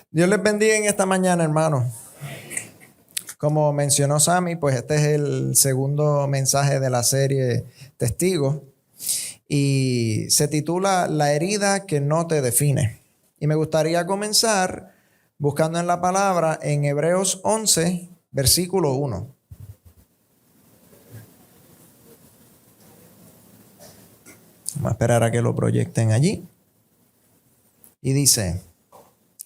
Dios les bendiga en esta mañana, hermanos. Como mencionó Sammy, pues este es el segundo mensaje de la serie Testigos y se titula La herida que no te define. Y me gustaría comenzar buscando en la palabra en Hebreos 11, versículo 1. Vamos a esperar a que lo proyecten allí. Y dice,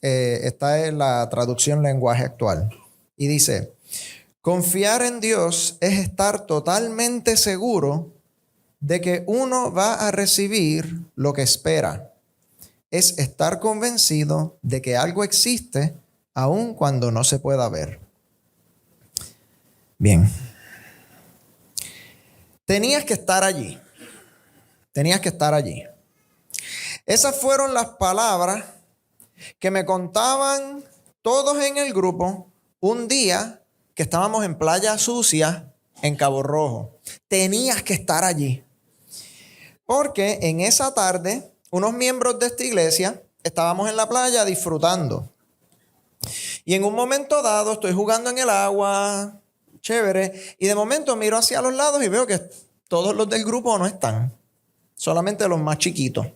esta es la traducción lenguaje actual. Y dice, confiar en Dios es estar totalmente seguro de que uno va a recibir lo que espera. Es estar convencido de que algo existe aun cuando no se pueda ver. Bien. Tenías que estar allí. Tenías que estar allí. Esas fueron las palabras que me contaban todos en el grupo un día que estábamos en Playa Sucia, en Cabo Rojo. Tenías que estar allí. Porque en esa tarde, unos miembros de esta iglesia estábamos en la playa disfrutando. Y en un momento dado estoy jugando en el agua, chévere, y de momento miro hacia los lados y veo que todos los del grupo no están, solamente los más chiquitos.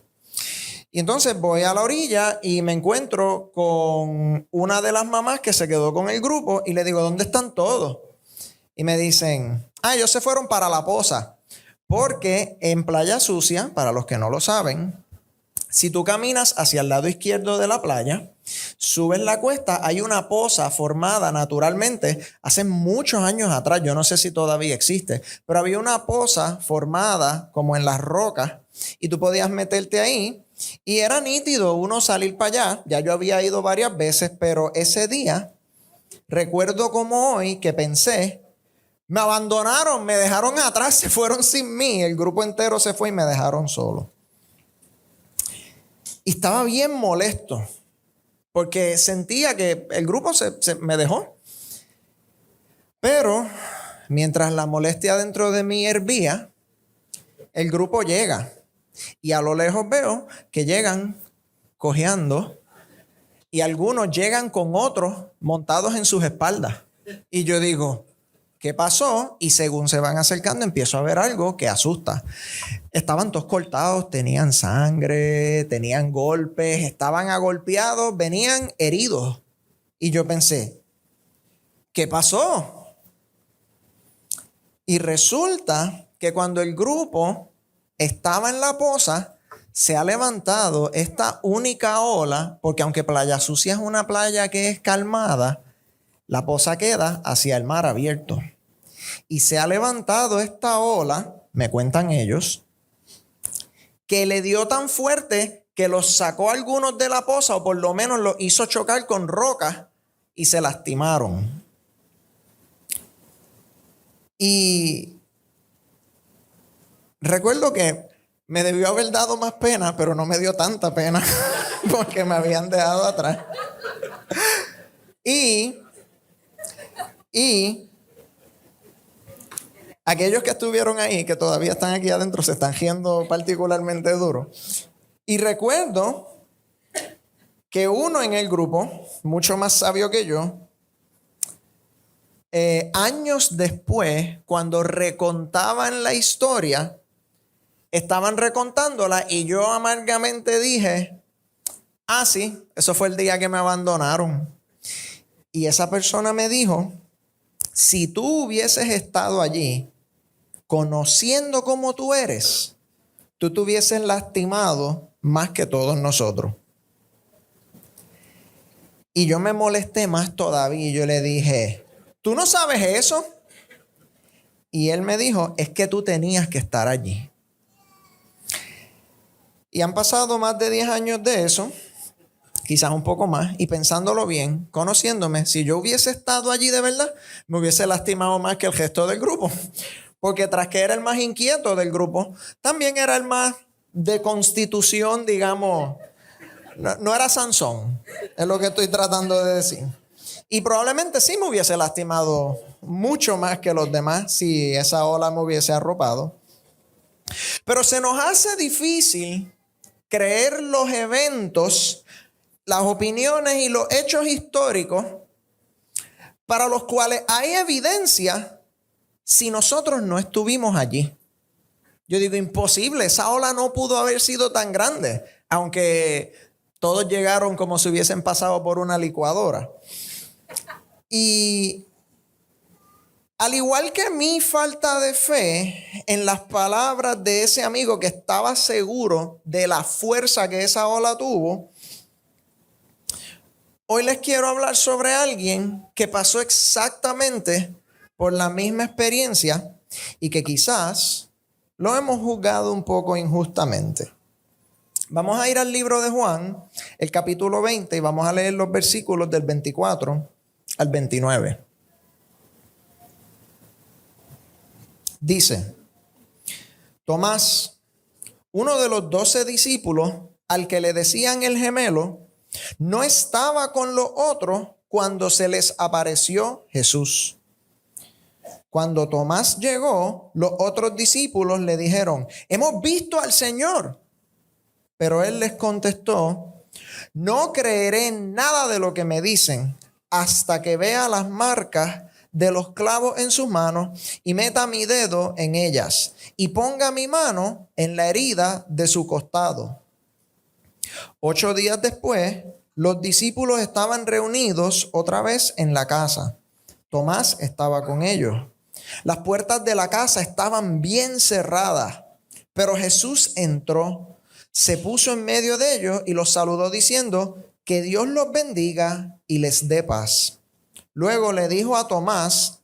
Y entonces voy a la orilla y me encuentro con una de las mamás que se quedó con el grupo y le digo, ¿dónde están todos? Y me dicen, ellos se fueron para La Poza. Porque en Playa Sucia, para los que no lo saben, si tú caminas hacia el lado izquierdo de la playa, subes la cuesta, hay una poza formada naturalmente hace muchos años atrás, yo no sé si todavía existe, pero había una poza formada como en las rocas y tú podías meterte ahí y era nítido uno salir para allá. Ya yo había ido varias veces, pero ese día recuerdo como hoy que pensé, me abandonaron, me dejaron atrás, se fueron sin mí, el grupo entero se fue y me dejaron solo. Y estaba bien molesto porque sentía que el grupo se me dejó. Pero mientras la molestia dentro de mí hervía, el grupo llega y a lo lejos veo que llegan cojeando y algunos llegan con otros montados en sus espaldas. Y yo digo, ¿qué pasó? Y según se van acercando empiezo a ver algo que asusta. Estaban todos cortados, tenían sangre, tenían golpes, estaban agolpeados, venían heridos. Y yo pensé, ¿qué pasó? Y resulta que cuando el grupo estaba en la poza, se ha levantado esta única ola, porque aunque Playa Sucia es una playa que es calmada, la poza queda hacia el mar abierto. Y se ha levantado esta ola, me cuentan ellos, que le dio tan fuerte que los sacó algunos de la poza o por lo menos los hizo chocar con rocas y se lastimaron. Y recuerdo que me debió haber dado más pena, pero no me dio tanta pena porque me habían dejado atrás. Y aquellos que estuvieron ahí, que todavía están aquí adentro, se están riendo particularmente duro. Y recuerdo que uno en el grupo, mucho más sabio que yo, años después, cuando recontaban la historia, estaban recontándola y yo amargamente dije, sí, eso fue el día que me abandonaron. Y esa persona me dijo, si tú hubieses estado allí, conociendo cómo tú eres, tú te hubieses lastimado más que todos nosotros. Y yo me molesté más todavía y yo le dije, ¿tú no sabes eso? Y él me dijo, es que tú tenías que estar allí. Y han pasado más de 10 años de eso, quizás un poco más, y pensándolo bien, conociéndome, si yo hubiese estado allí de verdad, me hubiese lastimado más que el resto del grupo. Porque tras que era el más inquieto del grupo, también era el más de constitución, digamos, no era Sansón, es lo que estoy tratando de decir. Y probablemente sí me hubiese lastimado mucho más que los demás si esa ola me hubiese arropado. Pero se nos hace difícil creer los eventos las opiniones y los hechos históricos para los cuales hay evidencia si nosotros no estuvimos allí. Yo digo, imposible, esa ola no pudo haber sido tan grande, aunque todos llegaron como si hubiesen pasado por una licuadora. Y al igual que mi falta de fe en las palabras de ese amigo que estaba seguro de la fuerza que esa ola tuvo, hoy les quiero hablar sobre alguien que pasó exactamente por la misma experiencia y que quizás lo hemos juzgado un poco injustamente. Vamos a ir al libro de Juan, el capítulo 20, y vamos a leer los versículos del 24 al 29. Dice: Tomás, uno de los 12 discípulos, al que le decían el gemelo, no estaba con los otros cuando se les apareció Jesús. Cuando Tomás llegó, los otros discípulos le dijeron: hemos visto al Señor. Pero él les contestó: no creeré en nada de lo que me dicen hasta que vea las marcas de los clavos en sus manos y meta mi dedo en ellas y ponga mi mano en la herida de su costado. 8 días después, los discípulos estaban reunidos otra vez en la casa. Tomás estaba con ellos. Las puertas de la casa estaban bien cerradas, pero Jesús entró, se puso en medio de ellos y los saludó diciendo: que Dios los bendiga y les dé paz. Luego le dijo a Tomás: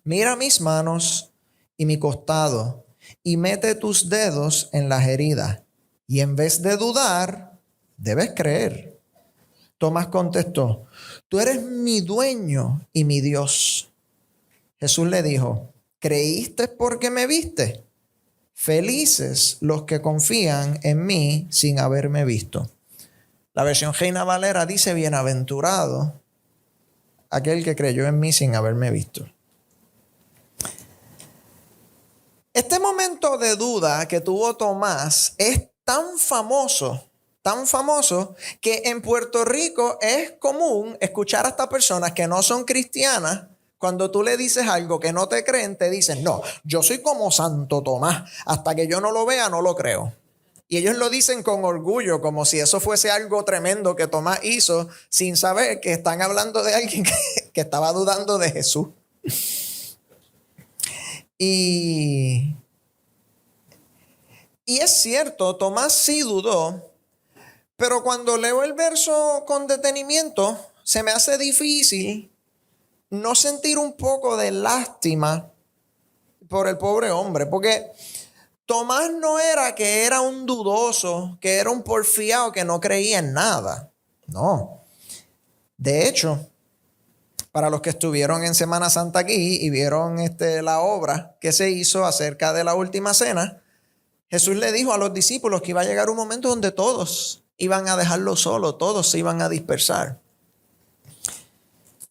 mira mis manos y mi costado, y mete tus dedos en las heridas, y en vez de dudar, debes creer. Tomás contestó: tú eres mi dueño y mi Dios. Jesús le dijo: ¿creíste porque me viste? Felices los que confían en mí sin haberme visto. La versión Reina Valera dice: bienaventurado aquel que creyó en mí sin haberme visto. Este momento de duda que tuvo Tomás es tan famoso, que en Puerto Rico es común escuchar hasta personas que no son cristianas. Cuando tú le dices algo que no te creen, te dicen: no, yo soy como Santo Tomás, hasta que yo no lo vea, no lo creo. Y ellos lo dicen con orgullo, como si eso fuese algo tremendo que Tomás hizo, sin saber que están hablando de alguien que estaba dudando de Jesús. Y es cierto, Tomás sí dudó, pero cuando leo el verso con detenimiento, se me hace difícil no sentir un poco de lástima por el pobre hombre, porque Tomás no era que era un dudoso, que era un porfiado que no creía en nada. No. De hecho, para los que estuvieron en Semana Santa aquí y vieron la obra que se hizo acerca de la última cena, Jesús le dijo a los discípulos que iba a llegar un momento donde todos iban a dejarlo solo, todos se iban a dispersar.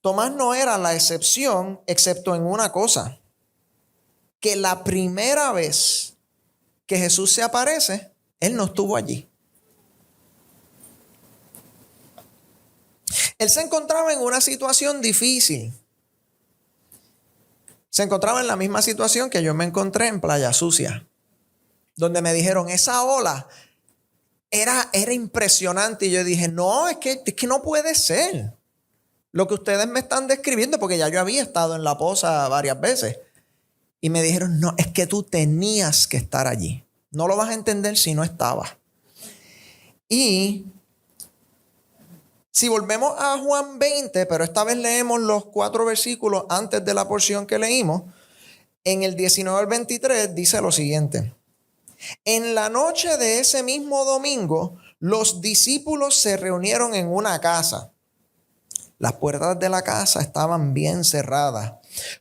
Tomás no era la excepción, excepto en una cosa: que la primera vez que Jesús se aparece, él no estuvo allí. Él se encontraba en una situación difícil. Se encontraba en la misma situación que yo me encontré en Playa Sucia, donde me dijeron: esa ola era impresionante. Y yo dije: no, es que no puede ser lo que ustedes me están describiendo, porque ya yo había estado en La Poza varias veces. Y me dijeron: no, es que tú tenías que estar allí. No lo vas a entender si no estabas. Y si volvemos a Juan 20, pero esta vez leemos los 4 versículos antes de la porción que leímos, en el 19 al 23 dice lo siguiente: en la noche de ese mismo domingo, los discípulos se reunieron en una casa. Las puertas de la casa estaban bien cerradas,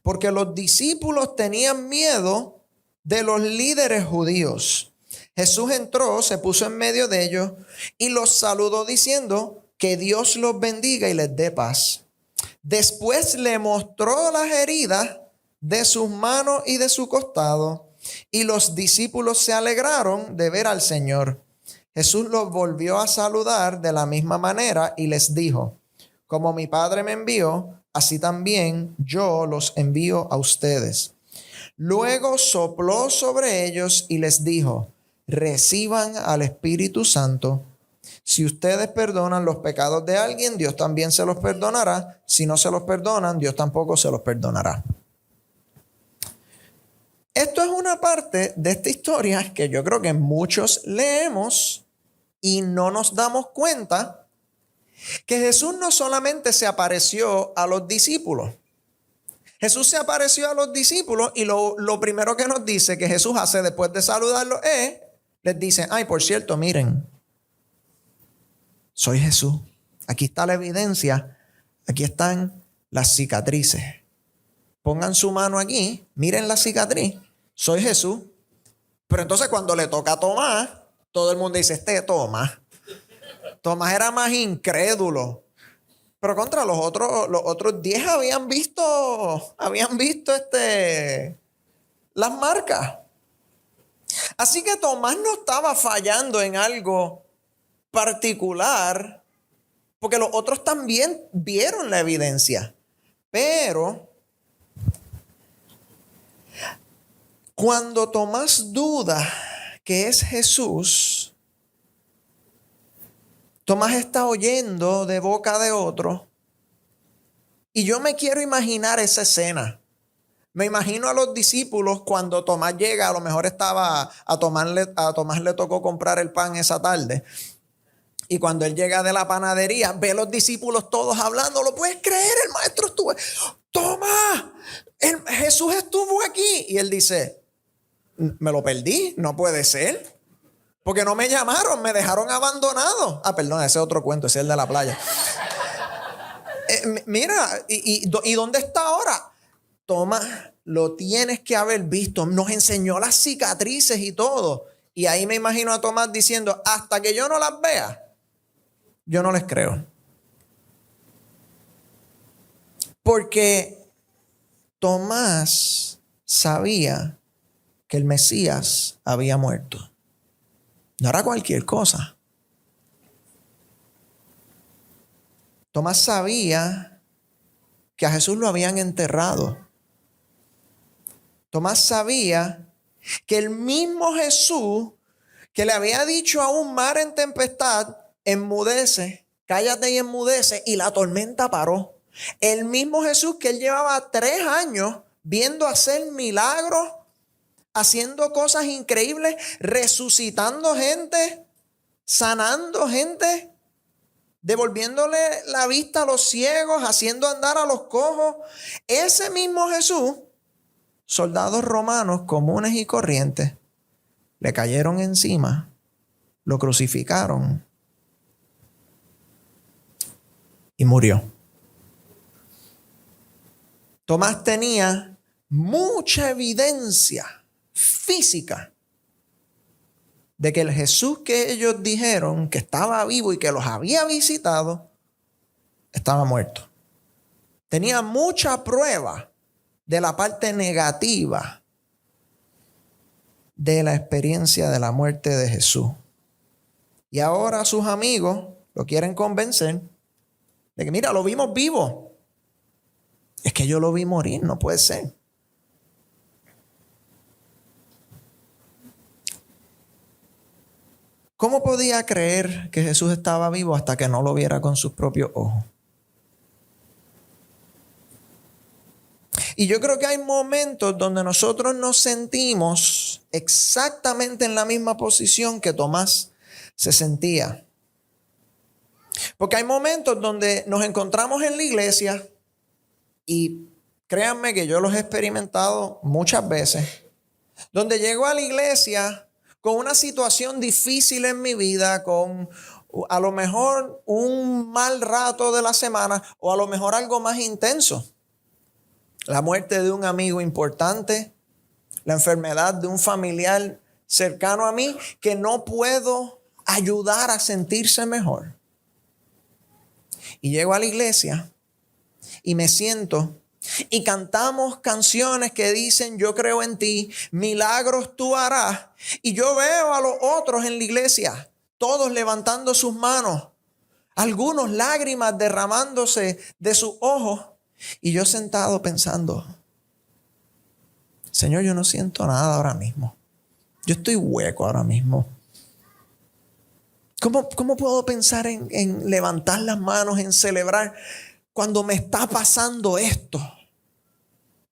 porque los discípulos tenían miedo de los líderes judíos. Jesús entró, se puso en medio de ellos y los saludó diciendo: que Dios los bendiga y les dé paz. Después le mostró las heridas de sus manos y de su costado, y los discípulos se alegraron de ver al Señor. Jesús los volvió a saludar de la misma manera y les dijo: como mi Padre me envió, así también yo los envío a ustedes. Luego sopló sobre ellos y les dijo: reciban al Espíritu Santo. Si ustedes perdonan los pecados de alguien, Dios también se los perdonará. Si no se los perdonan, Dios tampoco se los perdonará. Esto es una parte de esta historia que yo creo que muchos leemos y no nos damos cuenta que Jesús no solamente se apareció a los discípulos. Jesús se apareció a los discípulos y lo primero que nos dice que Jesús hace después de saludarlos es, les dice: ay, por cierto, miren, soy Jesús. Aquí está la evidencia. Aquí están las cicatrices. Pongan su mano aquí, miren la cicatriz. Soy Jesús. Pero entonces cuando le toca a Tomás, todo el mundo dice: Tomás. Tomás era más incrédulo. Pero contra los otros 10 habían visto las marcas. Así que Tomás no estaba fallando en algo particular, porque los otros también vieron la evidencia. Pero cuando Tomás duda que es Jesús, Tomás está oyendo de boca de otro. Y yo me quiero imaginar esa escena. Me imagino a los discípulos cuando Tomás llega, a lo mejor a Tomás le tocó comprar el pan esa tarde. Y cuando él llega de la panadería, ve a los discípulos todos hablando. ¿Lo puedes creer? El maestro estuvo. Tomás, Jesús estuvo aquí. Y él dice: me lo perdí, no puede ser. Porque no me llamaron, me dejaron abandonado. Perdón, ese es otro cuento, ese es el de la playa. Mira, ¿y dónde está ahora? Tomás, lo tienes que haber visto. Nos enseñó las cicatrices y todo. Y ahí me imagino a Tomás diciendo: hasta que yo no las vea, yo no les creo. Porque Tomás sabía que el Mesías había muerto. No era cualquier cosa. Tomás sabía que a Jesús lo habían enterrado. Tomás sabía que el mismo Jesús que le había dicho a un mar en tempestad: enmudece, cállate y enmudece, y la tormenta paró. El mismo Jesús que él llevaba 3 años viendo hacer milagros, haciendo cosas increíbles, resucitando gente, sanando gente, devolviéndole la vista a los ciegos, haciendo andar a los cojos. Ese mismo Jesús, soldados romanos comunes y corrientes le cayeron encima, lo crucificaron y murió. Tomás tenía mucha evidencia física de que el Jesús que ellos dijeron que estaba vivo y que los había visitado estaba muerto. Tenía mucha prueba de la parte negativa de la experiencia de la muerte de Jesús. Y ahora sus amigos lo quieren convencer de que: mira, lo vimos vivo. Es que yo lo vi morir, no puede ser. ¿Cómo podía creer que Jesús estaba vivo hasta que no lo viera con sus propios ojos? Y yo creo que hay momentos donde nosotros nos sentimos exactamente en la misma posición que Tomás se sentía. Porque hay momentos donde nos encontramos en la iglesia, y créanme que yo los he experimentado muchas veces, donde llego a la iglesia con una situación difícil en mi vida, con a lo mejor un mal rato de la semana, o a lo mejor algo más intenso. La muerte de un amigo importante, la enfermedad de un familiar cercano a mí que no puedo ayudar a sentirse mejor. Y llego a la iglesia y me siento y cantamos canciones que dicen: yo creo en ti, milagros tú harás. Y yo veo a los otros en la iglesia, todos levantando sus manos, algunos lágrimas derramándose de sus ojos, y yo sentado pensando, Señor, yo no siento nada ahora mismo. Yo estoy hueco ahora mismo. ¿Cómo puedo pensar en levantar las manos, en celebrar cuando me está pasando esto?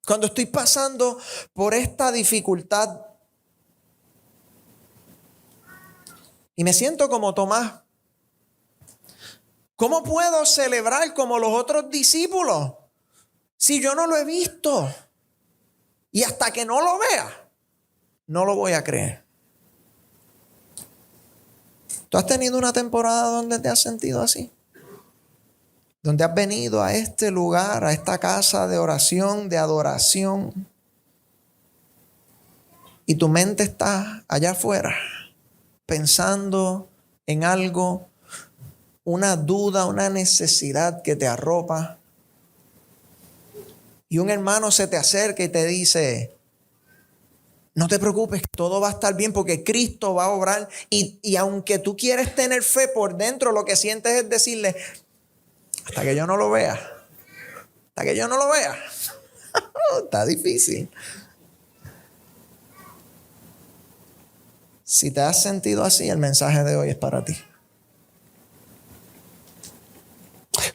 Cuando estoy pasando por esta dificultad. Y me siento como Tomás. ¿Cómo puedo celebrar como los otros discípulos si yo no lo he visto? Y hasta que no lo vea, no lo voy a creer. ¿Tú has tenido una temporada donde te has sentido así? Donde has venido a este lugar, a esta casa de oración, de adoración, y tu mente está allá afuera, pensando en algo, una duda, una necesidad que te arropa. Y un hermano se te acerca y te dice, no te preocupes, todo va a estar bien porque Cristo va a obrar. Y aunque tú quieres tener fe por dentro, lo que sientes es decirle, hasta que yo no lo vea, hasta que yo no lo vea. Está difícil. Si te has sentido así, el mensaje de hoy es para ti.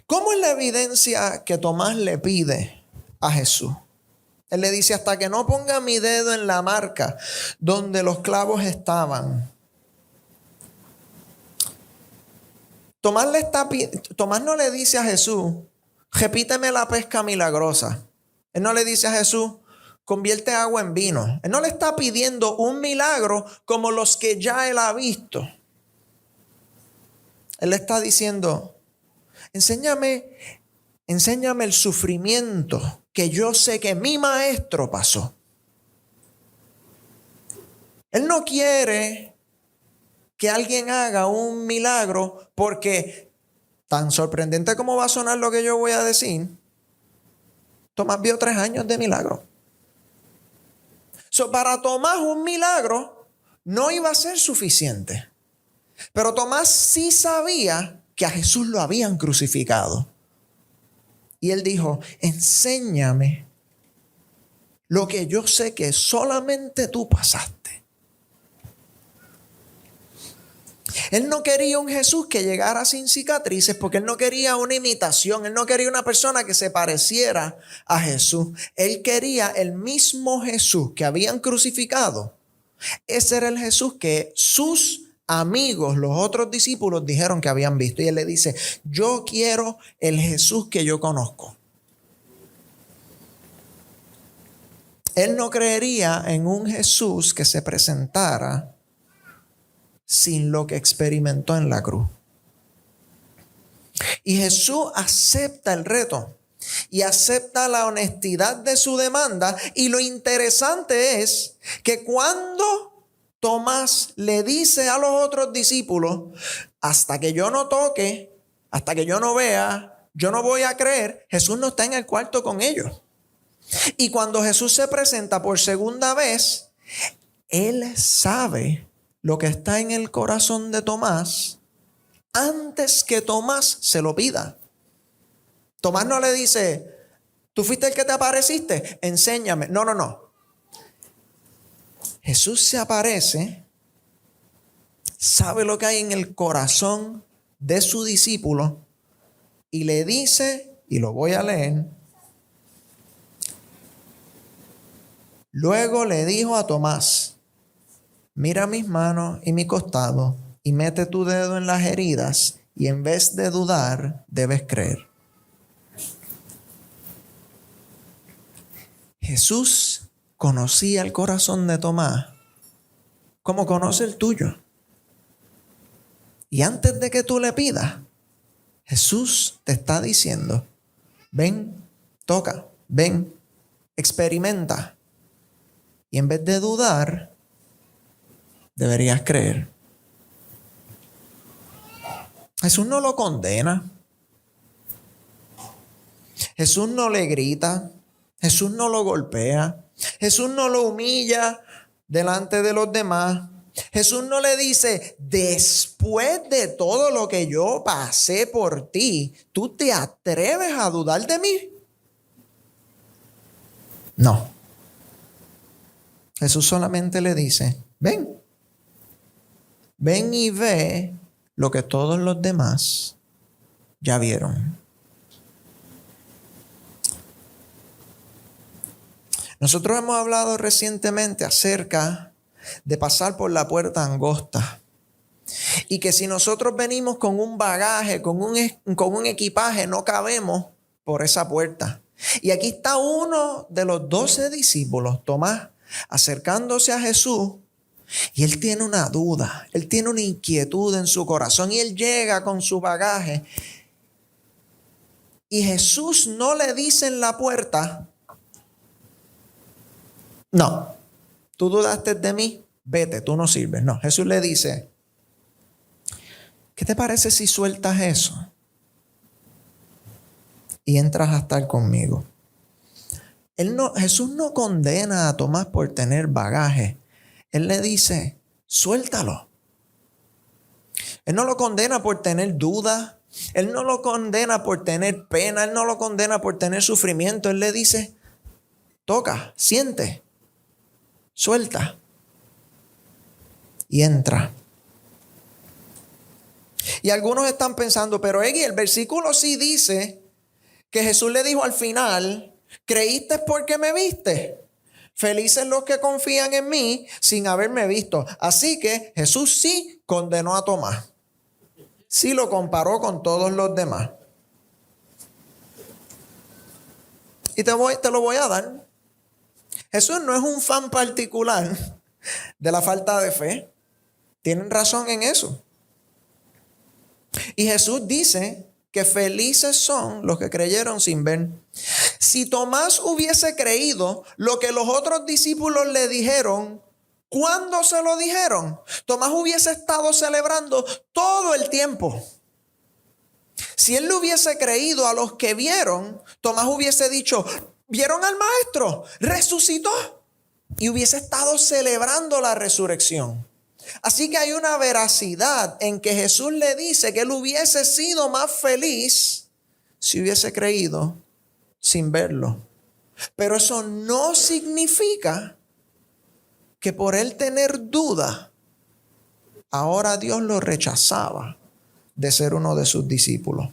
¿Cómo es la evidencia que Tomás le pide a Jesús? Él le dice, hasta que no ponga mi dedo en la marca donde los clavos estaban. Tomás no le dice a Jesús, repíteme la pesca milagrosa. Él no le dice a Jesús, convierte agua en vino. Él no le está pidiendo un milagro como los que ya él ha visto. Él le está diciendo, enséñame el sufrimiento que yo sé que mi maestro pasó. Él no quiere que alguien haga un milagro porque, tan sorprendente como va a sonar lo que yo voy a decir, Tomás vio 3 años de milagro. Para Tomás un milagro no iba a ser suficiente. Pero Tomás sí sabía que a Jesús lo habían crucificado. Y él dijo, enséñame lo que yo sé que solamente tú pasaste. Él no quería un Jesús que llegara sin cicatrices porque él no quería una imitación. Él no quería una persona que se pareciera a Jesús. Él quería el mismo Jesús que habían crucificado. Ese era el Jesús que sus amigos, los otros discípulos, dijeron que habían visto. Y él le dice, yo quiero el Jesús que yo conozco. Él no creería en un Jesús que se presentara sin lo que experimentó en la cruz. Y Jesús acepta el reto y acepta la honestidad de su demanda. Y lo interesante es que cuando Tomás le dice a los otros discípulos, hasta que yo no toque, hasta que yo no vea, yo no voy a creer, Jesús no está en el cuarto con ellos. Y cuando Jesús se presenta por segunda vez, Él sabe lo que está en el corazón de Tomás antes que Tomás se lo pida. Tomás no le dice, ¿tú fuiste el que te apareciste? Enséñame. No. Jesús se aparece, sabe lo que hay en el corazón de su discípulo y le dice, y lo voy a leer, luego le dijo a Tomás, mira mis manos y mi costado y mete tu dedo en las heridas y en vez de dudar, debes creer. Jesús conocía el corazón de Tomás como conoce el tuyo. Y antes de que tú le pidas, Jesús te está diciendo, ven, toca, ven, experimenta. Y en vez de dudar, deberías creer. Jesús no lo condena. Jesús no le grita. Jesús no lo golpea. Jesús no lo humilla delante de los demás. Jesús no le dice, después de todo lo que yo pasé por ti, ¿tú te atreves a dudar de mí? No. Jesús solamente le dice, ven y ve lo que todos los demás ya vieron. Nosotros hemos hablado recientemente acerca de pasar por la puerta angosta. Y que si nosotros venimos con un bagaje, con un equipaje, no cabemos por esa puerta. Y aquí está uno de los 12 discípulos, Tomás, acercándose a Jesús. Y él tiene una duda, él tiene una inquietud en su corazón. Y él llega con su bagaje. Y Jesús no le dice en la puerta, no, tú dudaste de mí, vete, tú no sirves. No, Jesús le dice, ¿qué te parece si sueltas eso y entras a estar conmigo? Jesús no condena a Tomás por tener bagaje. Él le dice, suéltalo. Él no lo condena por tener duda. Él no lo condena por tener pena. Él no lo condena por tener sufrimiento. Él le dice, toca, siente, suelta y entra. Y algunos están pensando, pero Egui, el versículo sí dice que Jesús le dijo al final, ¿creíste porque me viste? Felices los que confían en mí sin haberme visto. Así que Jesús sí condenó a Tomás. Sí lo comparó con todos los demás. Y te lo voy a dar. Jesús no es un fan particular de la falta de fe. Tienen razón en eso. Y Jesús dice que felices son los que creyeron sin ver. Si Tomás hubiese creído lo que los otros discípulos le dijeron, ¿cuándo se lo dijeron? Tomás hubiese estado celebrando todo el tiempo. Si él le hubiese creído a los que vieron, Tomás hubiese dicho, ¿vieron al maestro? Resucitó. Y hubiese estado celebrando la resurrección. Así que hay una veracidad en que Jesús le dice que él hubiese sido más feliz si hubiese creído sin verlo. Pero eso no significa que por él tener duda, ahora Dios lo rechazaba de ser uno de sus discípulos.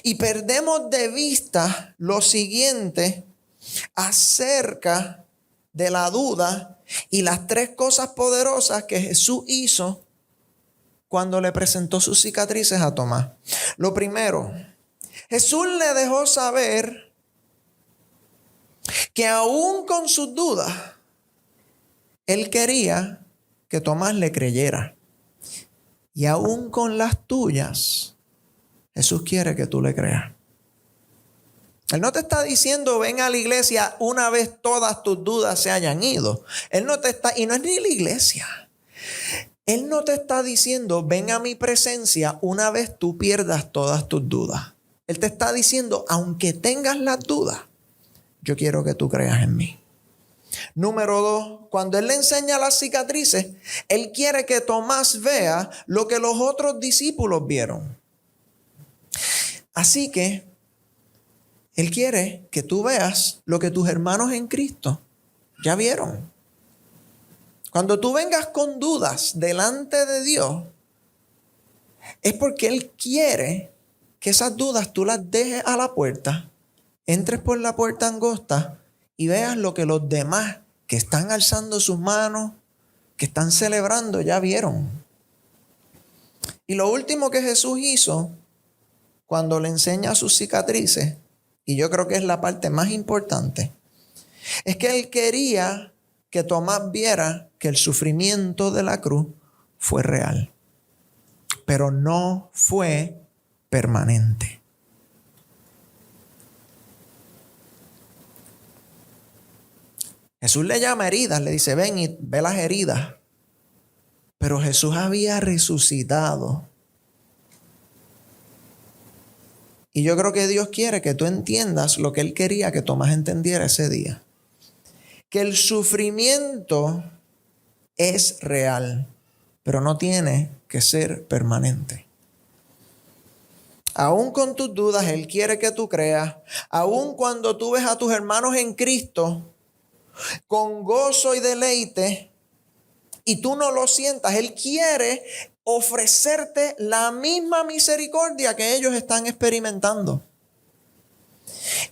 Y perdemos de vista lo siguiente acerca de la duda y las 3 cosas poderosas que Jesús hizo cuando le presentó sus cicatrices a Tomás. Lo primero, Jesús le dejó saber que aún con sus dudas, él quería que Tomás le creyera. Y aún con las tuyas, Jesús quiere que tú le creas. Él no te está diciendo, ven a la iglesia una vez todas tus dudas se hayan ido. Él no te está, y no es ni la iglesia. Él no te está diciendo, ven a mi presencia una vez tú pierdas todas tus dudas. Él te está diciendo, aunque tengas las dudas, yo quiero que tú creas en mí. Número 2, cuando él le enseña las cicatrices, él quiere que Tomás vea lo que los otros discípulos vieron. Así que él quiere que tú veas lo que tus hermanos en Cristo ya vieron. Cuando tú vengas con dudas delante de Dios, es porque Él quiere que esas dudas tú las dejes a la puerta, entres por la puerta angosta y veas lo que los demás que están alzando sus manos, que están celebrando, ya vieron. Y lo último que Jesús hizo cuando le enseña sus cicatrices, y yo creo que es la parte más importante, es que él quería que Tomás viera que el sufrimiento de la cruz fue real, pero no fue permanente. Jesús le llama heridas, le dice, ven y ve las heridas. Pero Jesús había resucitado. Y yo creo que Dios quiere que tú entiendas lo que Él quería que Tomás entendiera ese día. Que el sufrimiento es real, pero no tiene que ser permanente. Aún con tus dudas, Él quiere que tú creas. Aún cuando tú ves a tus hermanos en Cristo con gozo y deleite y tú no lo sientas, Él quiere ofrecerte la misma misericordia que ellos están experimentando.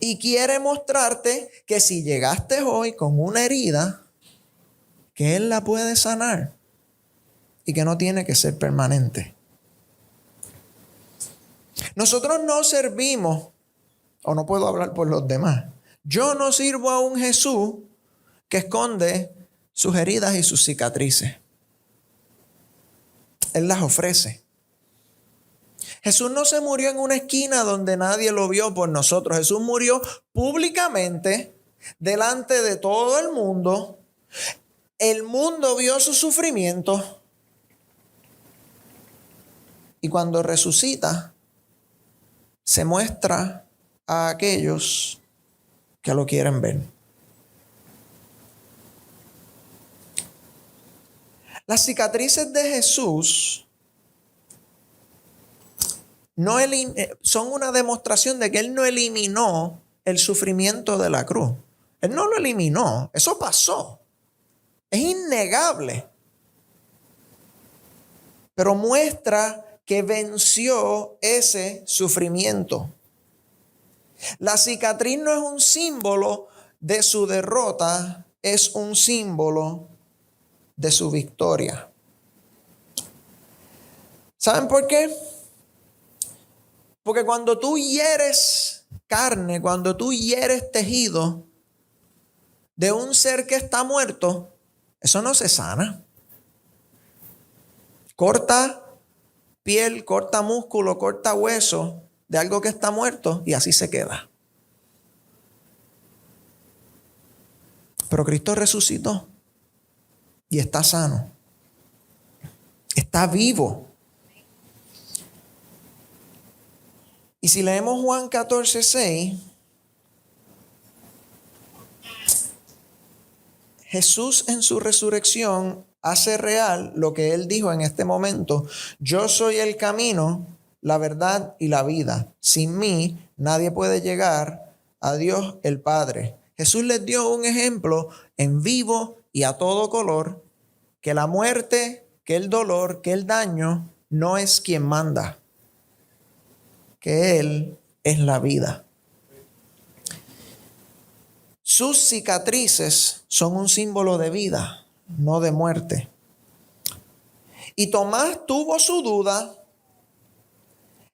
Y quiere mostrarte que si llegaste hoy con una herida, que Él la puede sanar y que no tiene que ser permanente. Nosotros no servimos, o no puedo hablar por los demás, yo no sirvo a un Jesús que esconde sus heridas y sus cicatrices. Él las ofrece. Jesús no se murió en una esquina donde nadie lo vio por nosotros. Jesús murió públicamente delante de todo el mundo. El mundo vio su sufrimiento. Y cuando resucita, se muestra a aquellos que lo quieren ver. Las cicatrices de Jesús son una demostración de que Él no eliminó el sufrimiento de la cruz. Él no lo eliminó. Eso pasó. Es innegable. Pero muestra que venció ese sufrimiento. La cicatriz no es un símbolo de su derrota, es un símbolo de su victoria. ¿Saben por qué? Porque cuando tú hieres carne, cuando tú hieres tejido de un ser que está muerto, eso no se sana. Corta piel, corta músculo, corta hueso de algo que está muerto y así se queda. Pero Cristo resucitó y está sano. Está vivo. Y si leemos Juan 14:6, Jesús en su resurrección hace real lo que Él dijo en este momento: yo soy el camino, la verdad y la vida. Sin mí nadie puede llegar a Dios el Padre. Jesús les dio un ejemplo en vivo y a todo color, que la muerte, que el dolor, que el daño no es quien manda, que Él es la vida. Sus cicatrices son un símbolo de vida, no de muerte. Y Tomás tuvo su duda.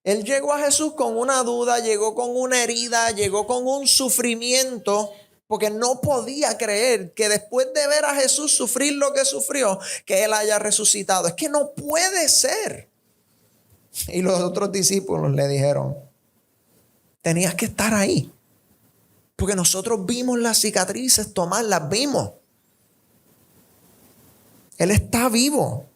Él llegó a Jesús con una duda, llegó con una herida, llegó con un sufrimiento, porque no podía creer que después de ver a Jesús sufrir lo que sufrió, que Él haya resucitado. Es que no puede ser. Y los otros discípulos le dijeron: tenías que estar ahí, porque nosotros vimos las cicatrices, Tomás, las vimos. Él está vivo.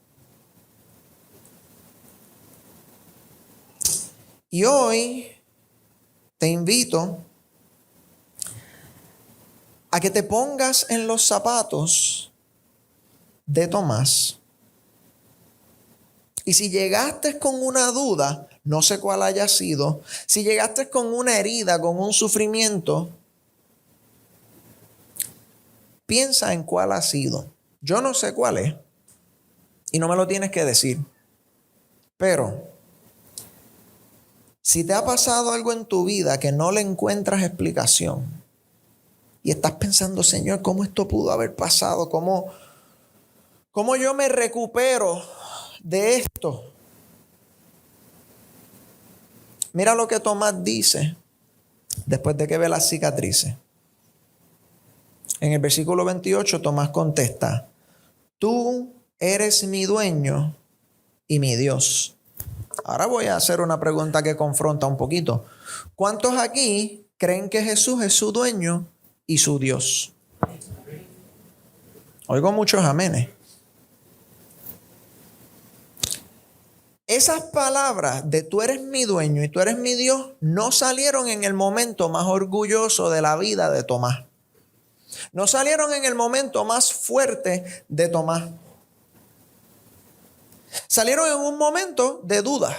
Y hoy te invito a que te pongas en los zapatos de Tomás. Y si llegaste con una duda, no sé cuál haya sido, si llegaste con una herida, con un sufrimiento, piensa en cuál ha sido. Yo no sé cuál es y no me lo tienes que decir. Pero si te ha pasado algo en tu vida que no le encuentras explicación y estás pensando: Señor, ¿cómo esto pudo haber pasado? ¿Cómo yo me recupero de esto? Mira lo que Tomás dice después de que ve las cicatrices. En el versículo 28, Tomás contesta: tú eres mi dueño y mi Dios. Ahora voy a hacer una pregunta que confronta un poquito. ¿Cuántos aquí creen que Jesús es su dueño y su Dios? Oigo muchos amenes. Esas palabras de tú eres mi dueño y tú eres mi Dios no salieron en el momento más orgulloso de la vida de Tomás. No salieron en el momento más fuerte de Tomás. Salieron en un momento de duda.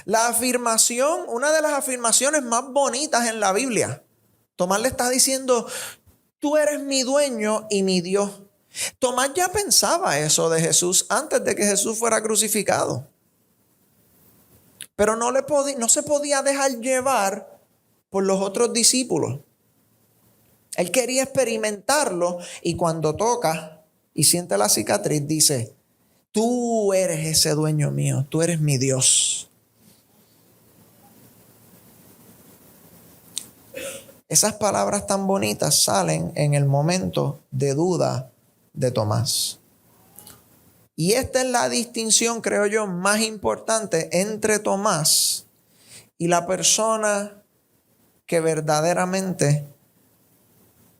La afirmación, una de las afirmaciones más bonitas en la Biblia, Tomás le está diciendo, tú eres mi dueño y mi Dios. Tomás ya pensaba eso de Jesús antes de que Jesús fuera crucificado. Pero no se podía dejar llevar por los otros discípulos. Él quería experimentarlo y cuando toca y siente la cicatriz dice, tú eres ese dueño mío, tú eres mi Dios. Esas palabras tan bonitas salen en el momento de duda de Tomás. Y esta es la distinción, creo yo, más importante entre Tomás y la persona que verdaderamente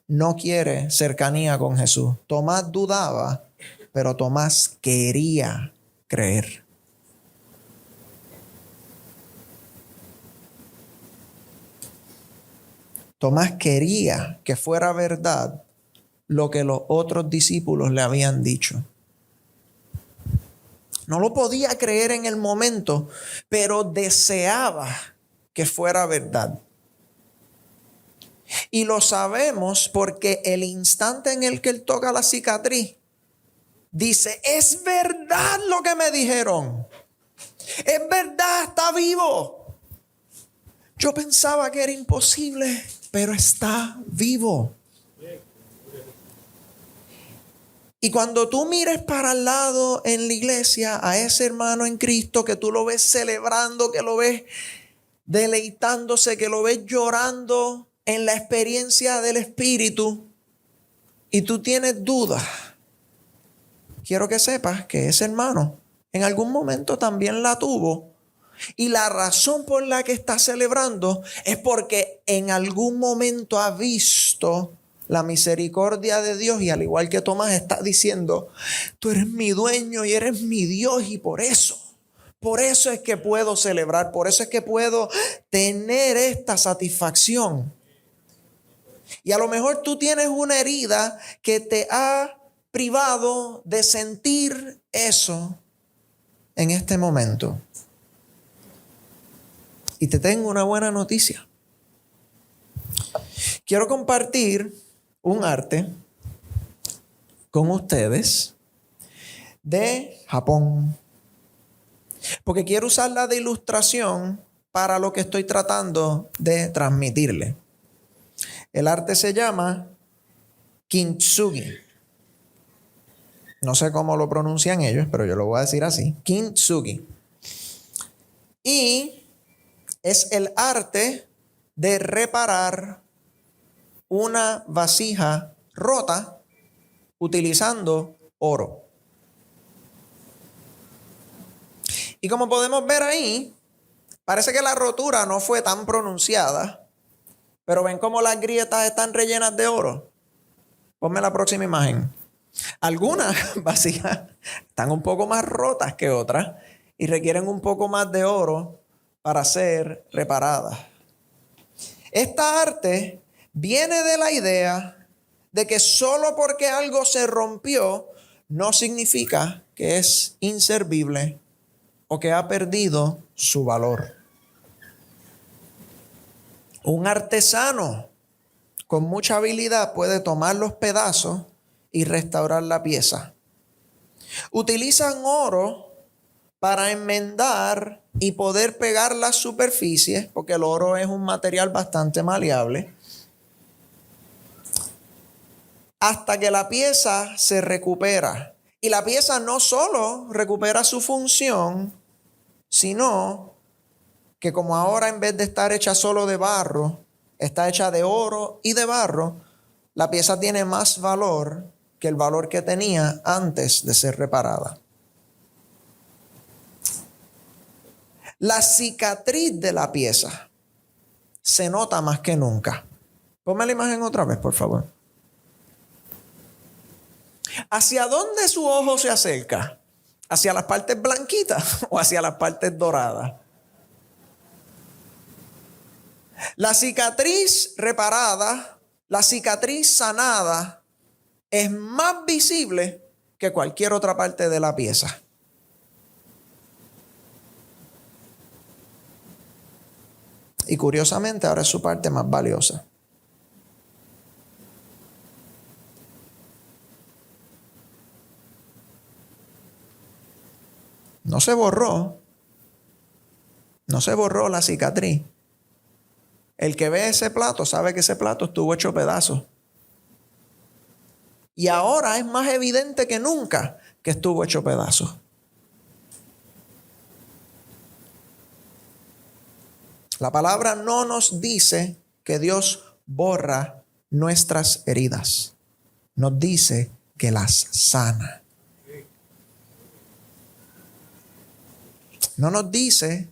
no quiere cercanía con Jesús. Tomás dudaba, pero Tomás quería creer. Tomás quería que fuera verdad lo que los otros discípulos le habían dicho. No lo podía creer en el momento, pero deseaba que fuera verdad. Y lo sabemos porque el instante en el que él toca la cicatriz, dice, es verdad lo que me dijeron. Es verdad, está vivo. Yo pensaba que era imposible, pero está vivo. Y cuando tú mires para el lado en la iglesia a ese hermano en Cristo, que tú lo ves celebrando, que lo ves deleitándose, que lo ves llorando en la experiencia del Espíritu, y tú tienes dudas, quiero que sepas que ese hermano en algún momento también la tuvo. Y la razón por la que está celebrando es porque en algún momento ha visto la misericordia de Dios y al igual que Tomás está diciendo, tú eres mi dueño y eres mi Dios y por eso es que puedo celebrar, por eso es que puedo tener esta satisfacción. Y a lo mejor tú tienes una herida que te ha privado de sentir eso en este momento. Y te tengo una buena noticia. Quiero compartir un arte con ustedes de Japón. Porque quiero usarla de ilustración para lo que estoy tratando de transmitirle. El arte se llama Kintsugi. No sé cómo lo pronuncian ellos, pero yo lo voy a decir así. Kintsugi. Y es el arte de reparar una vasija rota utilizando oro. Y como podemos ver ahí, parece que la rotura no fue tan pronunciada, pero ven cómo las grietas están rellenas de oro. Ponme la próxima imagen. Algunas vasijas están un poco más rotas que otras y requieren un poco más de oro para ser reparadas. Esta arte viene de la idea de que solo porque algo se rompió no significa que es inservible o que ha perdido su valor. Un artesano con mucha habilidad puede tomar los pedazos y restaurar la pieza. Utilizan oro para enmendar y poder pegar las superficies, porque el oro es un material bastante maleable, hasta que la pieza se recupera. Y la pieza no solo recupera su función, sino que como ahora en vez de estar hecha solo de barro, está hecha de oro y de barro, la pieza tiene más valor que el valor que tenía antes de ser reparada. La cicatriz de la pieza se nota más que nunca. Ponme la imagen otra vez, por favor. ¿Hacia dónde su ojo se acerca? ¿Hacia las partes blanquitas o hacia las partes doradas? La cicatriz reparada la cicatriz sanada es más visible que cualquier otra parte de la pieza. Y curiosamente ahora es su parte más valiosa. No se borró. No se borró la cicatriz. El que ve ese plato sabe que ese plato estuvo hecho pedazos. Y ahora es más evidente que nunca que estuvo hecho pedazos. La palabra no nos dice que Dios borra nuestras heridas. Nos dice que las sana. No nos dice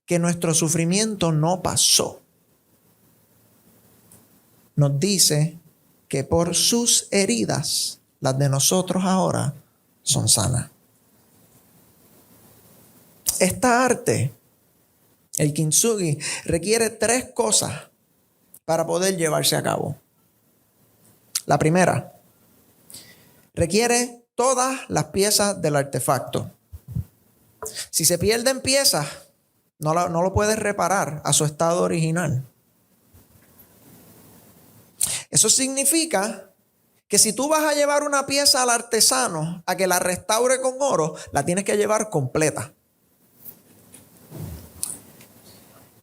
que nuestro sufrimiento no pasó. Nos dice que por sus heridas, las de nosotros ahora, son sanas. Esta arte, el kintsugi, requiere 3 cosas para poder llevarse a cabo. La primera, requiere todas las piezas del artefacto. Si se pierden piezas, no lo puedes reparar a su estado original. Eso significa que si tú vas a llevar una pieza al artesano a que la restaure con oro, la tienes que llevar completa.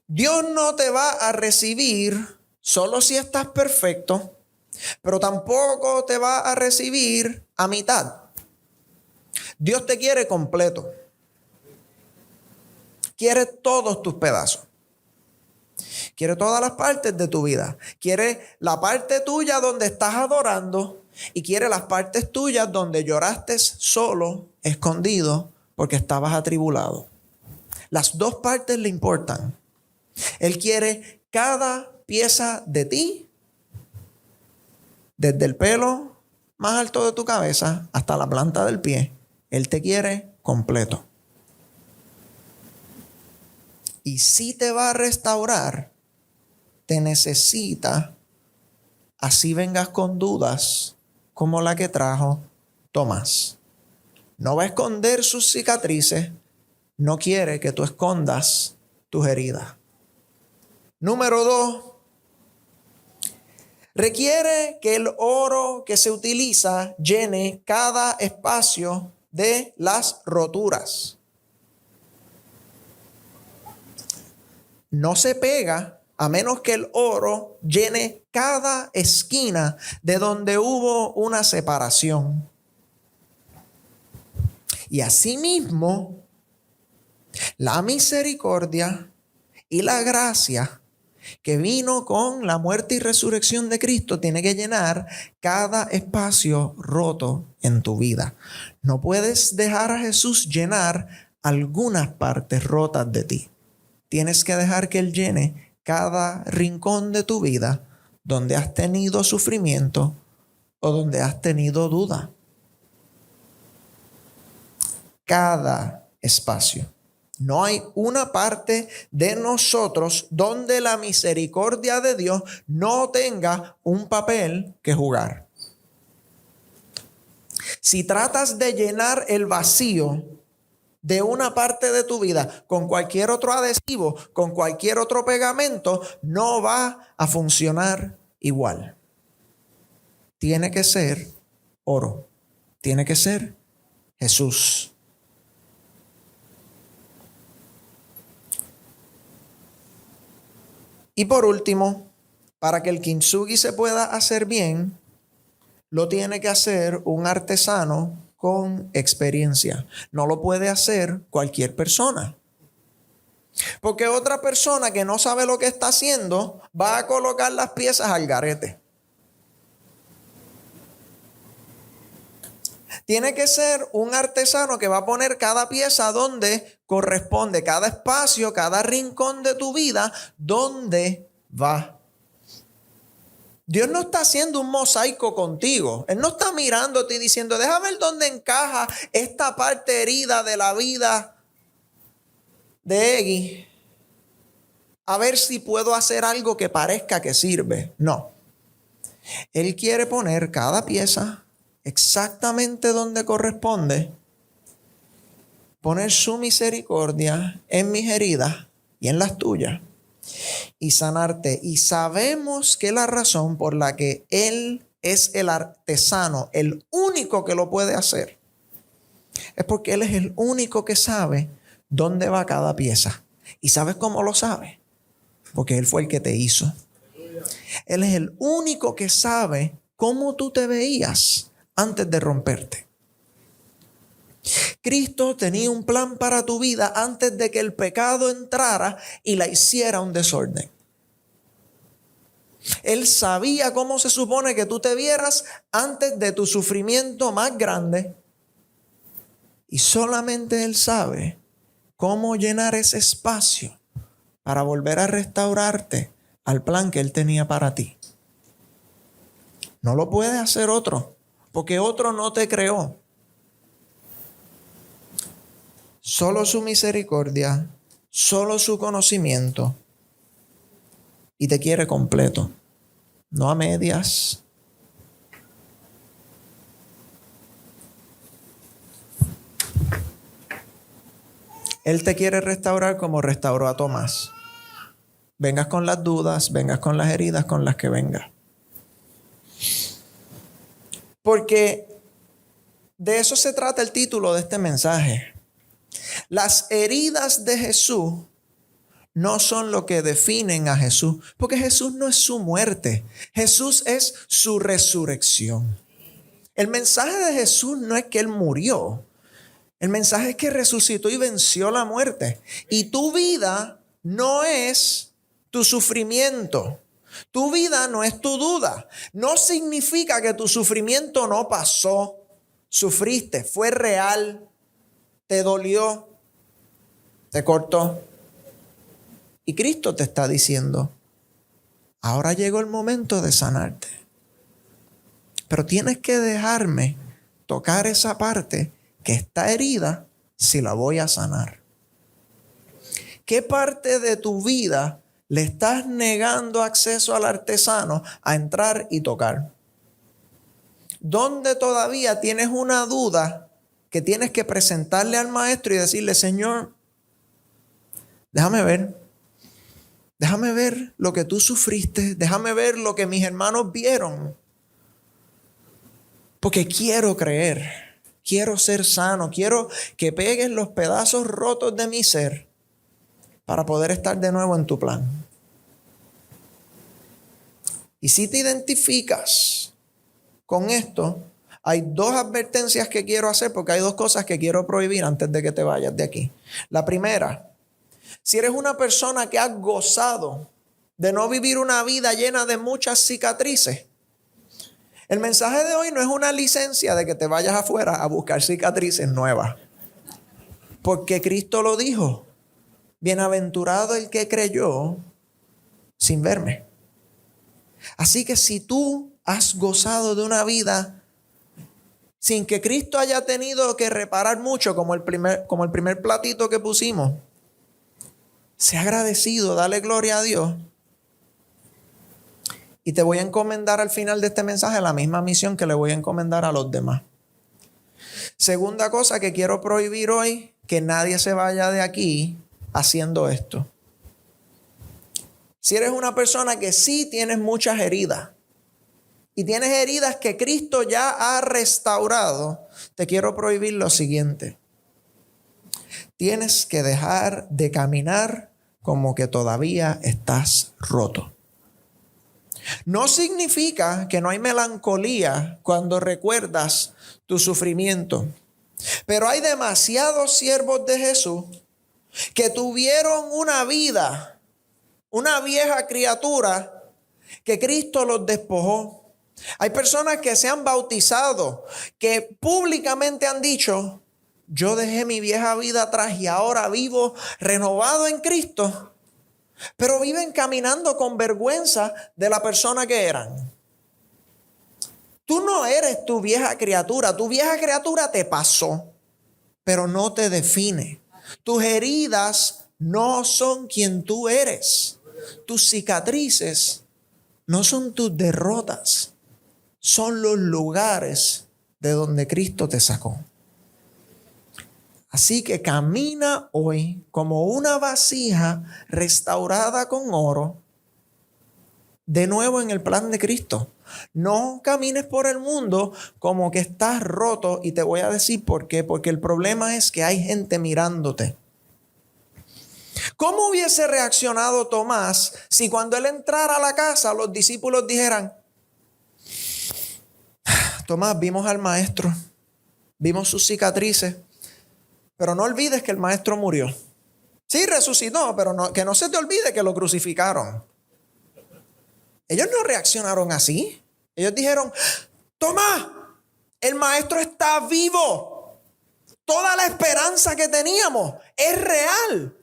Dios no te va a recibir solo si estás perfecto, pero tampoco te va a recibir a mitad. Dios te quiere completo. Quiere todos tus pedazos. Quiere todas las partes de tu vida. Quiere la parte tuya donde estás adorando y quiere las partes tuyas donde lloraste solo, escondido, porque estabas atribulado. Las 2 partes le importan. Él quiere cada pieza de ti, desde el pelo más alto de tu cabeza hasta la planta del pie. Él te quiere completo. Y si te va a restaurar, te necesita, así vengas con dudas como la que trajo Tomás. No va a esconder sus cicatrices, no quiere que tú escondas tus heridas. Número 2, requiere que el oro que se utiliza llene cada espacio de las roturas. No se pega a menos que el oro llene cada esquina de donde hubo una separación. Y asimismo, la misericordia y la gracia que vino con la muerte y resurrección de Cristo tiene que llenar cada espacio roto en tu vida. No puedes dejar a Jesús llenar algunas partes rotas de ti. Tienes que dejar que Él llene cada rincón de tu vida donde has tenido sufrimiento o donde has tenido duda. Cada espacio. No hay una parte de nosotros donde la misericordia de Dios no tenga un papel que jugar. Si tratas de llenar el vacío de una parte de tu vida con cualquier otro adhesivo, con cualquier otro pegamento, no va a funcionar igual. Tiene que ser oro. Tiene que ser Jesús. Y por último, para que el kintsugi se pueda hacer bien, lo tiene que hacer un artesano con experiencia. No lo puede hacer cualquier persona. Porque otra persona que no sabe lo que está haciendo va a colocar las piezas al garete. Tiene que ser un artesano que va a poner cada pieza donde corresponde, cada espacio, cada rincón de tu vida, donde va. Dios no está haciendo un mosaico contigo. Él no está mirándote y diciendo, déjame ver dónde encaja esta parte herida de la vida de Eggy. A ver si puedo hacer algo que parezca que sirve. No. Él quiere poner cada pieza exactamente donde corresponde, poner su misericordia en mis heridas y en las tuyas y sanarte. Y sabemos que la razón por la que Él es el artesano, el único que lo puede hacer, es porque Él es el único que sabe dónde va cada pieza. ¿Y sabes cómo lo sabe? Porque Él fue el que te hizo. Él es el único que sabe cómo tú te veías antes de romperte. Cristo tenía un plan para tu vida antes de que el pecado entrara y la hiciera un desorden. Él sabía cómo se supone que tú te vieras antes de tu sufrimiento más grande. Y solamente Él sabe cómo llenar ese espacio para volver a restaurarte al plan que Él tenía para ti. No lo puede hacer otro, porque otro no te creó. Solo su misericordia, solo su conocimiento, y te quiere completo, no a medias. Él te quiere restaurar como restauró a Tomás. Vengas con las dudas, vengas con las heridas con las que vengas. Porque de eso se trata el título de este mensaje. Las heridas de Jesús no son lo que definen a Jesús, porque Jesús no es su muerte, Jesús es su resurrección. El mensaje de Jesús no es que Él murió, el mensaje es que resucitó y venció la muerte. Y tu vida no es tu sufrimiento, tu vida no es tu duda. No significa que tu sufrimiento no pasó, sufriste, fue real, te dolió, te cortó. Y Cristo te está diciendo, ahora llegó el momento de sanarte. Pero tienes que dejarme tocar esa parte que está herida si la voy a sanar. ¿Qué parte de tu vida le estás negando acceso al artesano a entrar y tocar? ¿Dónde todavía tienes una duda que tienes que presentarle al maestro y decirle, Señor, déjame ver lo que tú sufriste, déjame ver lo que mis hermanos vieron? Porque quiero creer, quiero ser sano, quiero que pegues los pedazos rotos de mi ser para poder estar de nuevo en tu plan. Y si te identificas con esto, hay dos advertencias que quiero hacer porque hay dos cosas que quiero prohibir antes de que te vayas de aquí. La primera, si eres una persona que has gozado de no vivir una vida llena de muchas cicatrices, el mensaje de hoy no es una licencia de que te vayas afuera a buscar cicatrices nuevas. Porque Cristo lo dijo, bienaventurado el que creyó sin verme. Así que si tú has gozado de una vida sin que Cristo haya tenido que reparar mucho, como el primer platito que pusimos, sé agradecido, dale gloria a Dios. Y te voy a encomendar al final de este mensaje la misma misión que le voy a encomendar a los demás. Segunda cosa que quiero prohibir hoy, que nadie se vaya de aquí haciendo esto. Si eres una persona que sí tienes muchas heridas y tienes heridas que Cristo ya ha restaurado, te quiero prohibir lo siguiente. Tienes que dejar de caminar como que todavía estás roto. No significa que no hay melancolía cuando recuerdas tu sufrimiento, pero hay demasiados siervos de Jesús que tuvieron una vida, una vieja criatura que Cristo los despojó. Hay personas que se han bautizado, que públicamente han dicho, yo dejé mi vieja vida atrás y ahora vivo renovado en Cristo. Pero viven caminando con vergüenza de la persona que eran. Tú no eres tu vieja criatura te pasó, pero no te define. Tus heridas no son quien tú eres. Tus cicatrices no son tus derrotas. son los lugares de donde Cristo te sacó. Así que camina hoy como una vasija restaurada con oro, de nuevo en el plan de Cristo. No camines por el mundo como que estás roto, y te voy a decir por qué. Porque el problema es que hay gente mirándote. ¿Cómo hubiese reaccionado Tomás si cuando él entrara a la casa los discípulos dijeran: Tomás, vimos al maestro, vimos sus cicatrices, pero no olvides que el maestro murió. Sí, resucitó, pero que no se te olvide que lo crucificaron. Ellos no reaccionaron así. Ellos dijeron: Tomás, el maestro está vivo. Toda la esperanza que teníamos es real.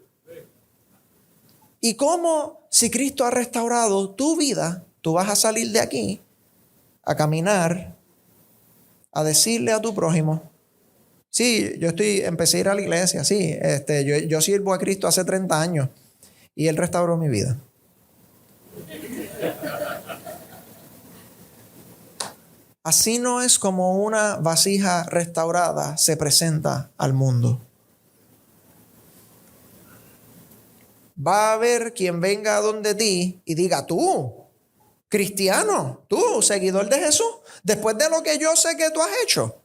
Y como si Cristo ha restaurado tu vida, tú vas a salir de aquí a caminar, a decirle a tu prójimo: sí, empecé a ir a la iglesia, sí, yo sirvo a Cristo hace 30 años y Él restauró mi vida. Así no es como una vasija restaurada se presenta al mundo. Va a haber quien venga a donde ti y diga: tú, cristiano, tú, seguidor de Jesús, después de lo que yo sé que tú has hecho,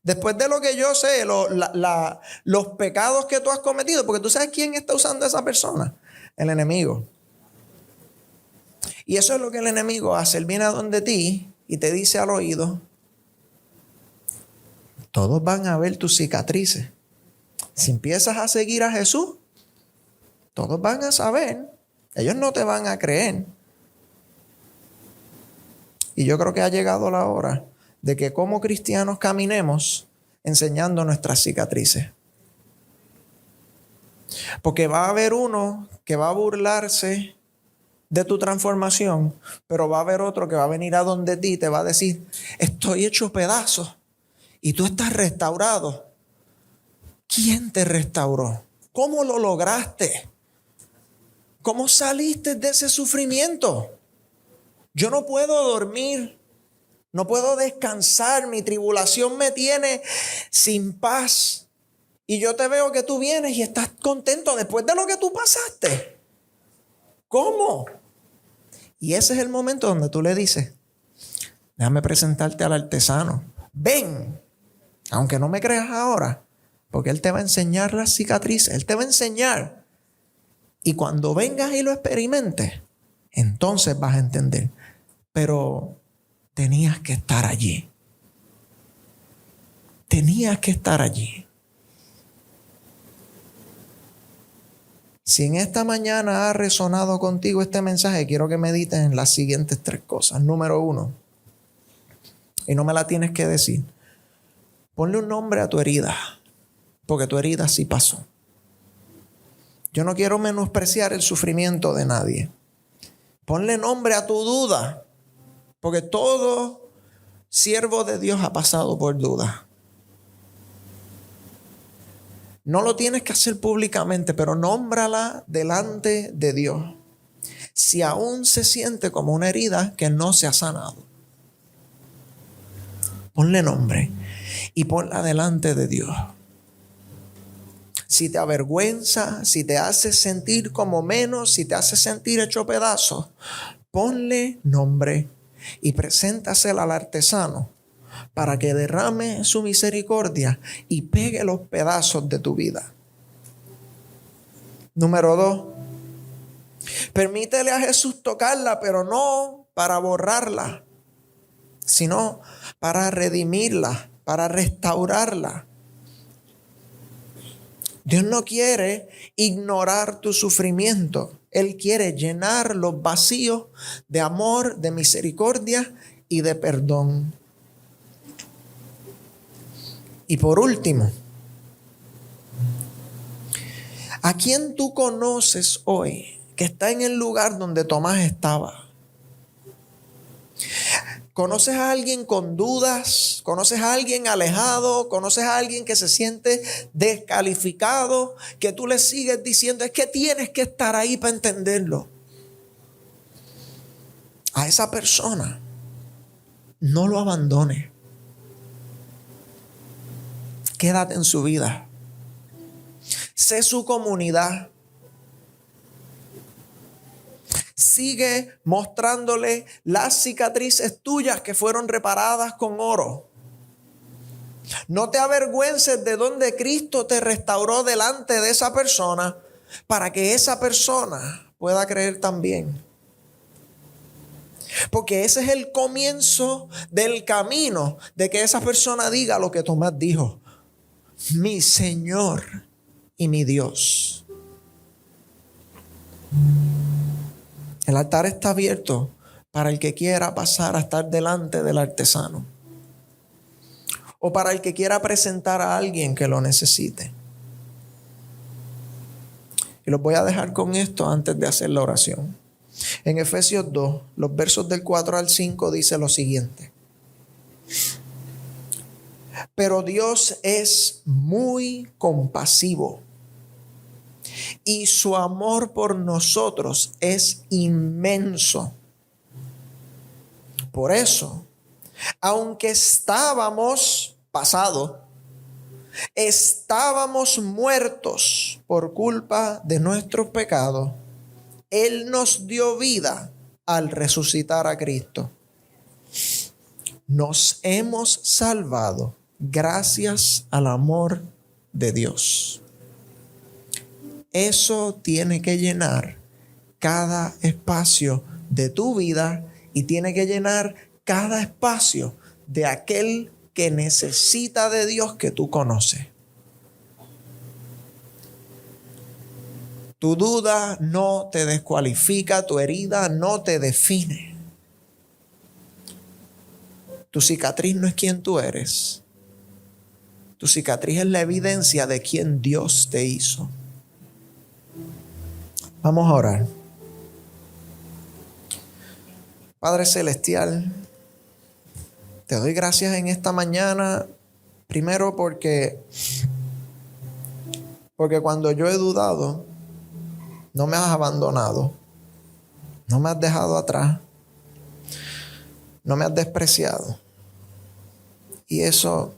después de lo que yo sé, los pecados que tú has cometido, porque tú sabes quién está usando a esa persona, el enemigo. Y eso es lo que el enemigo hace. Él viene a donde ti y te dice al oído: todos van a ver tus cicatrices. Si empiezas a seguir a Jesús, todos van a saber. Ellos no te van a creer. Y yo creo que ha llegado la hora de que como cristianos caminemos enseñando nuestras cicatrices. Porque va a haber uno que va a burlarse de tu transformación, pero va a haber otro que va a venir a donde ti y te va a decir: estoy hecho pedazos y tú estás restaurado. ¿Quién te restauró? ¿Cómo lo lograste? ¿Cómo saliste de ese sufrimiento? Yo no puedo dormir, no puedo descansar, mi tribulación me tiene sin paz. Y yo te veo que tú vienes y estás contento después de lo que tú pasaste. ¿Cómo? Y ese es el momento donde tú le dices: déjame presentarte al artesano. Ven, aunque no me creas ahora, porque él te va a enseñar las cicatrices, él te va a enseñar. Y cuando vengas y lo experimentes, entonces vas a entender. Pero tenías que estar allí. Tenías que estar allí. Si en esta mañana ha resonado contigo este mensaje, quiero que medites en las siguientes 3 cosas. Número 1, y no me la tienes que decir, ponle un nombre a tu herida, porque tu herida sí pasó. Yo no quiero menospreciar el sufrimiento de nadie. Ponle nombre a tu duda, porque todo siervo de Dios ha pasado por duda. No lo tienes que hacer públicamente, pero nómbrala delante de Dios. Si aún se siente como una herida que no se ha sanado, ponle nombre y ponla delante de Dios. Si te avergüenza, si te hace sentir como menos, si te hace sentir hecho pedazos, ponle nombre y preséntasela al artesano para que derrame su misericordia y pegue los pedazos de tu vida. Número 2, permítele a Jesús tocarla, pero no para borrarla, sino para redimirla, para restaurarla. Dios no quiere ignorar tu sufrimiento. Él quiere llenar los vacíos de amor, de misericordia y de perdón. Y por último, ¿a quién tú conoces hoy que está en el lugar donde Tomás estaba? ¿Conoces a alguien con dudas? ¿Conoces a alguien alejado? ¿Conoces a alguien que se siente descalificado? Que tú le sigues diciendo: es que tienes que estar ahí para entenderlo. A esa persona, no lo abandone. Quédate en su vida. Sé su comunidad. Sigue mostrándole las cicatrices tuyas que fueron reparadas con oro. No te avergüences de donde Cristo te restauró delante de esa persona para que esa persona pueda creer también. Porque ese es el comienzo del camino de que esa persona diga lo que Tomás dijo: mi Señor y mi Dios. El altar está abierto para el que quiera pasar a estar delante del artesano, o para el que quiera presentar a alguien que lo necesite. Y los voy a dejar con esto antes de hacer la oración. En Efesios 2, los versos del 4 al 5 dice lo siguiente: pero Dios es muy compasivo y su amor por nosotros es inmenso. Por eso, aunque estábamos muertos por culpa de nuestros pecados, Él nos dio vida al resucitar a Cristo. Nos hemos salvado gracias al amor de Dios. Eso tiene que llenar cada espacio de tu vida y tiene que llenar cada espacio de aquel que necesita de Dios que tú conoces. Tu duda no te descualifica, tu herida no te define. Tu cicatriz no es quien tú eres. Tu cicatriz es la evidencia de quien Dios te hizo. Vamos a orar. Padre Celestial, te doy gracias en esta mañana, primero porque cuando yo he dudado, no me has abandonado, no me has dejado atrás, no me has despreciado. Y eso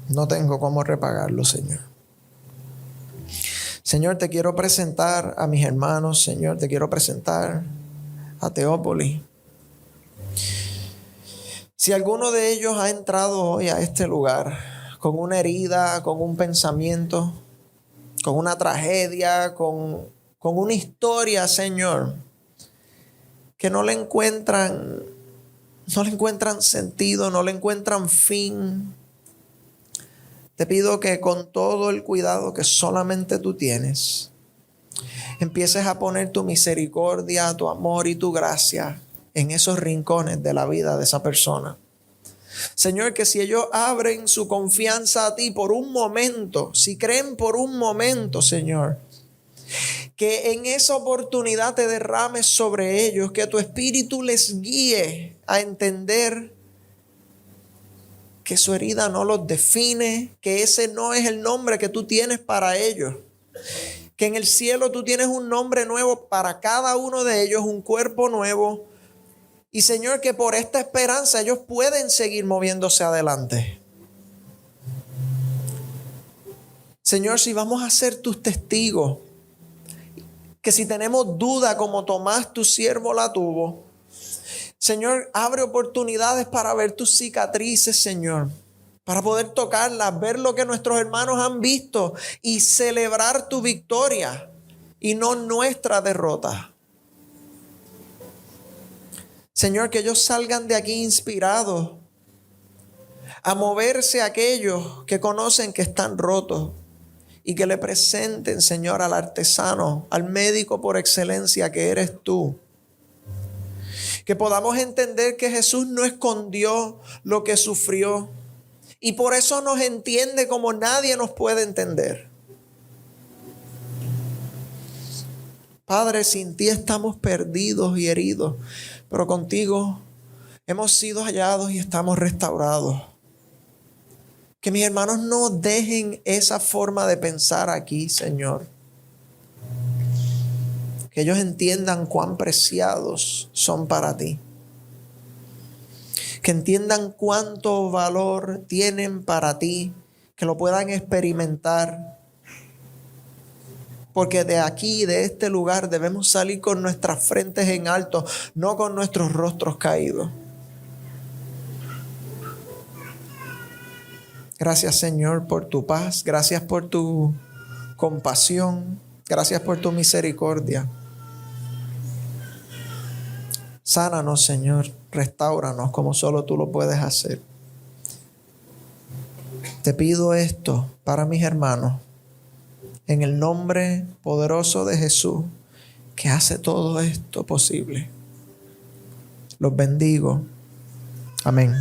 no tengo cómo repagarlo, Señor. Señor, te quiero presentar a mis hermanos, Señor, te quiero presentar a Teópolis. Si alguno de ellos ha entrado hoy a este lugar con una herida, con un pensamiento, con una tragedia, con una historia, Señor, que no le encuentran sentido, no le encuentran fin, te pido que con todo el cuidado que solamente tú tienes, empieces a poner tu misericordia, tu amor y tu gracia en esos rincones de la vida de esa persona. Señor, que si ellos abren su confianza a ti por un momento, si creen por un momento, Señor, que en esa oportunidad te derrames sobre ellos, que tu espíritu les guíe a entender que su herida no los define, que ese no es el nombre que tú tienes para ellos, que en el cielo tú tienes un nombre nuevo para cada uno de ellos, un cuerpo nuevo. Y Señor, que por esta esperanza ellos pueden seguir moviéndose adelante. Señor, si vamos a ser tus testigos, que si tenemos duda como Tomás tu siervo la tuvo, Señor, abre oportunidades para ver tus cicatrices, Señor, para poder tocarlas, ver lo que nuestros hermanos han visto y celebrar tu victoria y no nuestra derrota. Señor, que ellos salgan de aquí inspirados a moverse a aquellos que conocen que están rotos y que le presenten, Señor, al artesano, al médico por excelencia que eres tú. Que podamos entender que Jesús no escondió lo que sufrió y por eso nos entiende como nadie nos puede entender. Padre, sin ti estamos perdidos y heridos, pero contigo hemos sido hallados y estamos restaurados. Que mis hermanos no dejen esa forma de pensar aquí, Señor. Que ellos entiendan cuán preciados son para ti. que entiendan cuánto valor tienen para ti, que lo puedan experimentar. Porque de aquí, de este lugar, debemos salir con nuestras frentes en alto, no con nuestros rostros caídos. Gracias, Señor, por tu paz. Gracias por tu compasión. Gracias por tu misericordia. Sánanos, Señor. Restáuranos como solo tú lo puedes hacer. Te pido esto para mis hermanos, en el nombre poderoso de Jesús, que hace todo esto posible. Los bendigo. Amén.